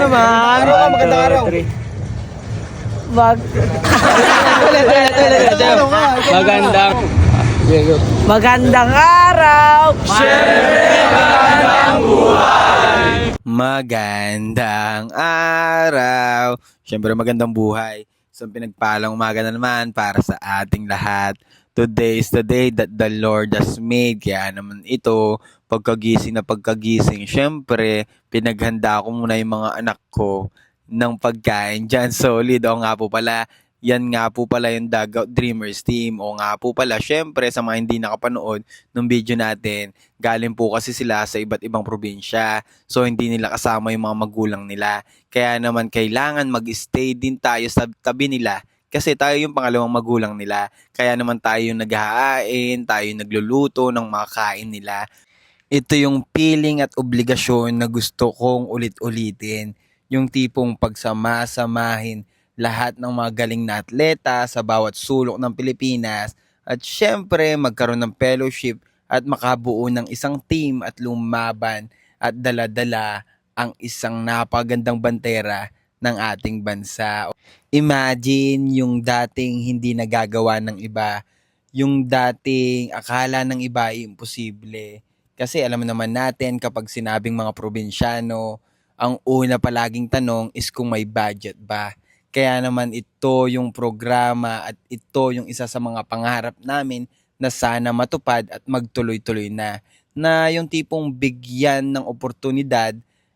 naman. Araw ka, magandang araw. Magandang magandang araw. Magandang araw. Siyempre magandang buhay. Isang pinagpalang umaga na naman para sa ating lahat. Today is the day that the Lord has made. Kaya naman ito, pagkagising na pagkagising, siyempre, pinaghanda ko muna yung mga anak ko ng pagkain dyan. Solid. O nga po pala, yan nga po pala yung Dugout Dreamers team. O nga po pala, syempre sa mga hindi nakapanood ng video natin, galing po kasi sila sa iba't ibang probinsya. So hindi nila kasama yung mga magulang nila. Kaya naman kailangan mag-stay din tayo sa tabi nila kasi tayo yung pangalawang magulang nila. Kaya naman tayo yung naghahain, tayo yung nagluluto ng mga kain nila. Ito yung feeling at obligasyon na gusto kong ulit-ulitin. Yung tipong pagsama-samahin lahat ng mga galing na atleta sa bawat sulok ng Pilipinas at syempre magkaroon ng fellowship at makabuo ng isang team at lumaban at dala-dala ang isang napagandang bandera ng ating bansa. Imagine yung dating hindi nagagawa ng iba, yung dating akala ng iba ay imposible. Kasi alam naman natin kapag sinabing mga probinsyano, ang una palaging tanong is kung may budget ba. Kaya naman ito yung programa at ito yung isa sa mga pangarap namin na sana matupad at magtuloy-tuloy na. Na yung tipong bigyan ng oportunidad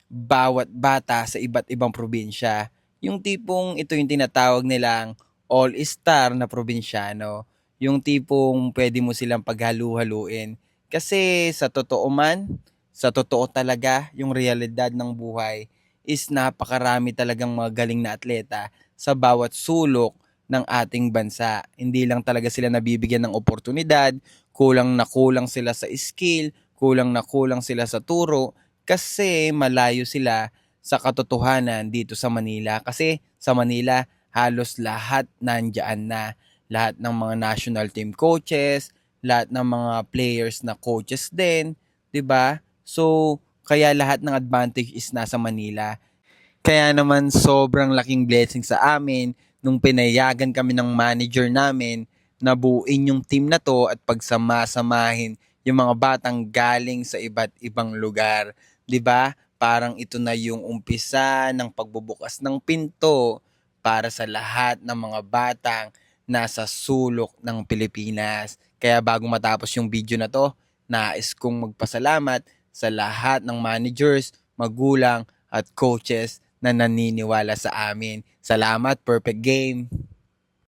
bawat bata sa iba't ibang probinsya. Yung tipong ito yung tinatawag nilang all-star na probinsyano. Yung tipong pwede mo silang paghalu-haluin. Kasi sa totoo man, sa totoo talaga, yung realidad ng buhay is napakarami talagang mga galing na atleta sa bawat sulok ng ating bansa. Hindi lang talaga sila nabibigyan ng oportunidad, kulang na kulang sila sa skill, kulang na kulang sila sa turo, kasi malayo sila sa katotohanan dito sa Manila. Kasi sa Manila, halos lahat nandyan na. Lahat ng mga national team coaches, lahat ng mga players na coaches din, 'di ba? So, kaya lahat ng advantage is nasa Manila. Kaya naman sobrang laking blessing sa amin nung pinayagan kami ng manager namin na buuin yung team na to at pagsama-samahin yung mga batang galing sa iba't ibang lugar. 'Di ba? Parang ito na yung umpisa ng pagbubukas ng pinto para sa lahat ng mga batang nasa sulok ng Pilipinas. Kaya bago matapos yung video na to, nais kong magpasalamat sa lahat ng managers, magulang at coaches na naniniwala sa amin. Salamat, perfect game!